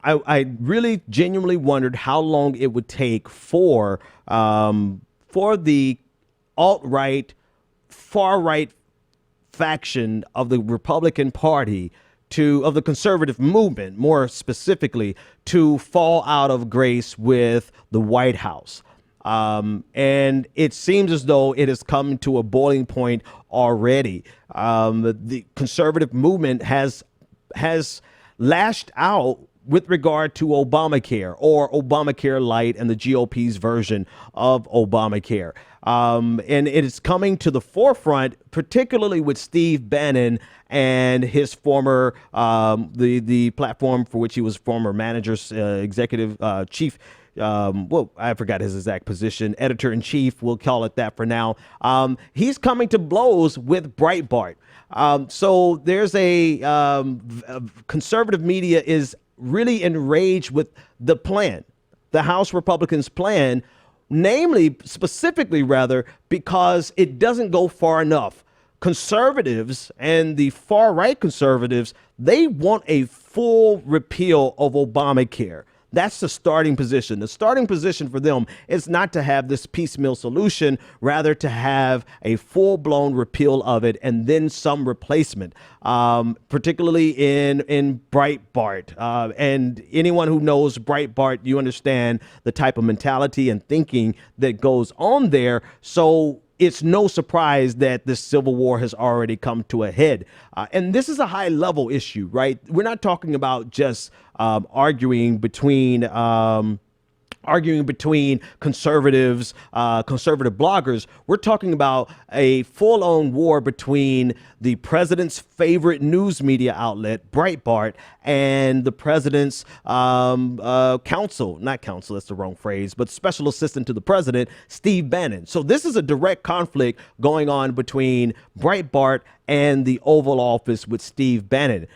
I really genuinely wondered how long it would take for the alt-right, far-right faction of the Republican Party of the conservative movement, more specifically, to fall out of grace with the White House. And it seems as though it has come to a boiling point already. The conservative movement has lashed out with regard to Obamacare, or Obamacare Light, and the GOP's version of Obamacare. And it is coming to the forefront, particularly with Steve Bannon and his former, the platform for which he was former manager, executive chief. Well, I forgot his exact position, editor in chief, we'll call it that for now. He's coming to blows with Breitbart. So there's conservative media is really enraged with the plan, the House Republicans' plan, specifically rather, because it doesn't go far enough. Conservatives and the far right conservatives, they want a full repeal of Obamacare. That's the starting position. The starting position for them is not to have this piecemeal solution, rather to have a full-blown repeal of it and then some replacement, particularly in Breitbart. And anyone who knows Breitbart, you understand the type of mentality and thinking that goes on there. So it's no surprise that this civil war has already come to a head. And this is a high level issue, right? We're not talking about just arguing between conservatives, conservative bloggers. We're talking about a full-on war between the president's favorite news media outlet, Breitbart, and the president's not counsel, that's the wrong phrase, but special assistant to the president, Steve Bannon. So this is a direct conflict going on between Breitbart and the Oval Office with Steve Bannon.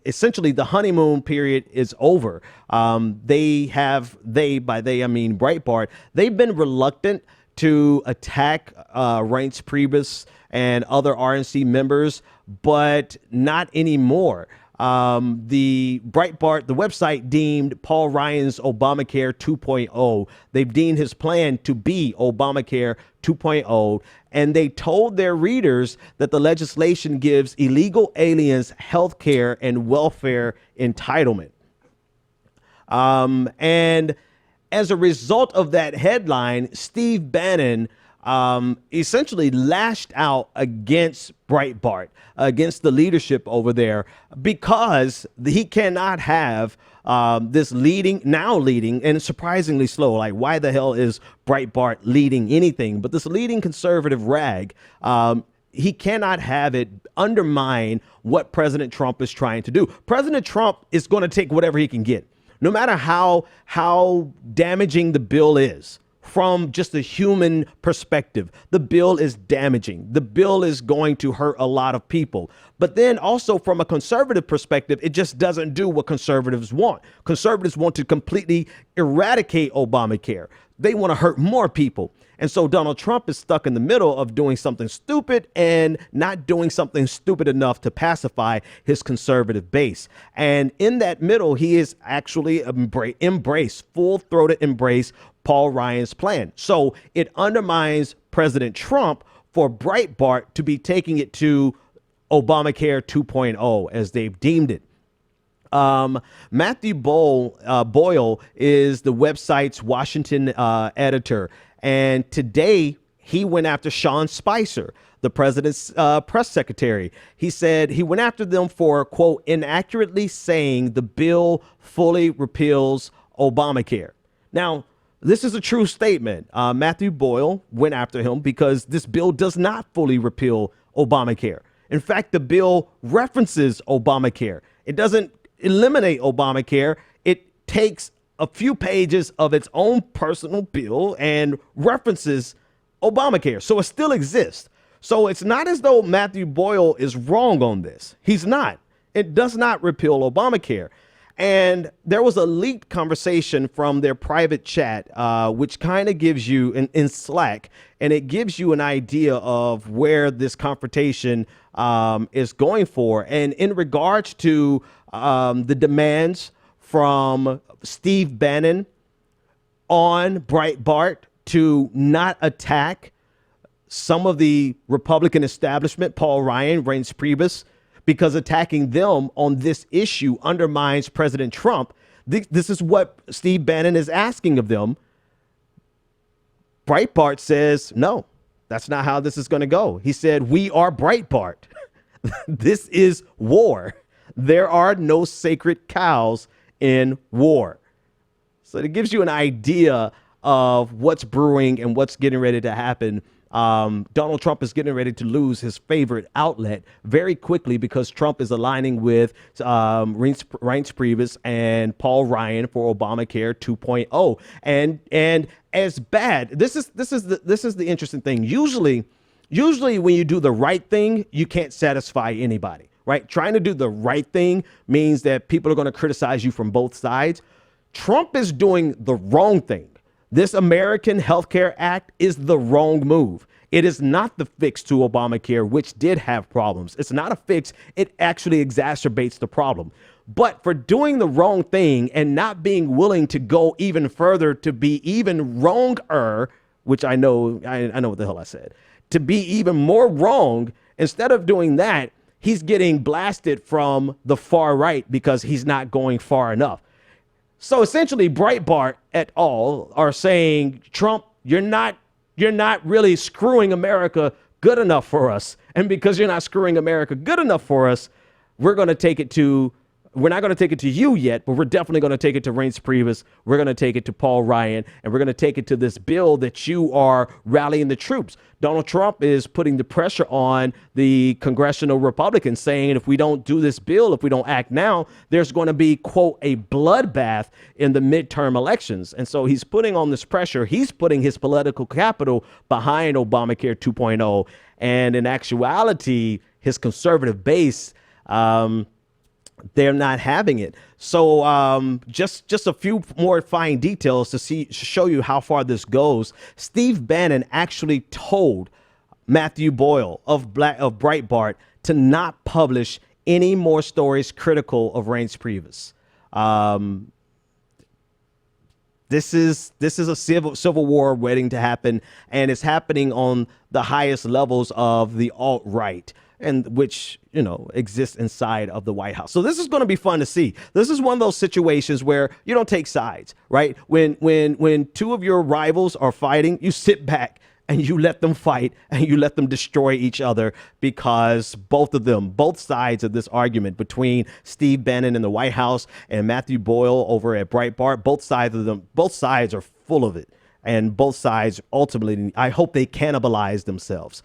Essentially the honeymoon period is over. By they I mean Breitbart, they've been reluctant to attack Reince Priebus and other RNC members, but not anymore. The Breitbart, the website, deemed Paul Ryan's Obamacare 2.0. They've deemed his plan to be Obamacare 2.0, and they told their readers that the legislation gives illegal aliens health care and welfare entitlement. And as a result of that headline, Steve Bannon essentially lashed out against Breitbart, against the leadership over there, because he cannot have this leading, and surprisingly slow. Like, why the hell is Breitbart leading anything? But this leading conservative rag, he cannot have it undermine what President Trump is trying to do. President Trump is going to take whatever he can get, no matter how damaging the bill is. From just a human perspective, the bill is damaging. The bill is going to hurt a lot of people. But then also from a conservative perspective, it just doesn't do what conservatives want. Conservatives want to completely eradicate Obamacare. They want to hurt more people. And so Donald Trump is stuck in the middle of doing something stupid and not doing something stupid enough to pacify his conservative base. And in that middle, he is actually full-throated embrace Paul Ryan's plan. So it undermines President Trump for Breitbart to be taking it to Obamacare 2.0, as they've deemed it. Matthew Boyle is the website's Washington editor. And today he went after Sean Spicer, the president's press secretary. He said he went after them for, quote, inaccurately saying the bill fully repeals Obamacare. Now, this is a true statement. Matthew Boyle went after him because this bill does not fully repeal Obamacare. In fact, the bill references Obamacare. It doesn't eliminate Obamacare. It takes a few pages of its own personal bill and references Obamacare. So it still exists. So it's not as though Matthew Boyle is wrong on this. He's not. It does not repeal Obamacare. And there was a leaked conversation from their private chat, which kind of gives you in Slack, and it gives you an idea of where this confrontation is going for. And in regards to the demands from Steve Bannon on Breitbart to not attack some of the Republican establishment, Paul Ryan, Reince Priebus, because attacking them on this issue undermines President Trump. This is what Steve Bannon is asking of them. Breitbart says, no, that's not how this is going to go. He said, we are Breitbart. This is war. There are no sacred cows in war. So it gives you an idea of what's brewing and what's getting ready to happen. Donald Trump is getting ready to lose his favorite outlet very quickly because Trump is aligning with Reince Priebus and Paul Ryan for Obamacare 2.0. And as bad, this is the interesting thing. Usually when you do the right thing, you can't satisfy anybody, right? Trying to do the right thing means that people are going to criticize you from both sides. Trump is doing the wrong thing. This American Health Care Act is the wrong move. It is not the fix to Obamacare, which did have problems. It's not a fix. It actually exacerbates the problem. But for doing the wrong thing and not being willing to go even further to be even wronger, which I know what the hell I said, to be even more wrong, instead of doing that, he's getting blasted from the far right because he's not going far enough. So essentially, Breitbart et al. Are saying, Trump, you're not really screwing America good enough for us. And because you're not screwing America good enough for us, we're not going to take it to you yet, but we're definitely going to take it to Reince Priebus. We're going to take it to Paul Ryan, and we're going to take it to this bill that you are rallying the troops. Donald Trump is putting the pressure on the congressional Republicans, saying if we don't do this bill, if we don't act now, there's going to be, quote, a bloodbath in the midterm elections. And so he's putting on this pressure. He's putting his political capital behind Obamacare 2.0. And in actuality, his conservative base, they're not having it. So just a few more fine details to show you how far this goes. Steve Bannon actually told Matthew Boyle of Breitbart to not publish any more stories critical of Reince Priebus. This is a civil war waiting to happen, and it's happening on the highest levels of the alt-right, and which, exists inside of the White House. So this is going to be fun to see. This is one of those situations where you don't take sides, right? When two of your rivals are fighting, you sit back and you let them fight and you let them destroy each other, because both sides of this argument between Steve Bannon in the White House and Matthew Boyle over at Breitbart, both sides are full of it. And both sides ultimately, I hope they cannibalize themselves.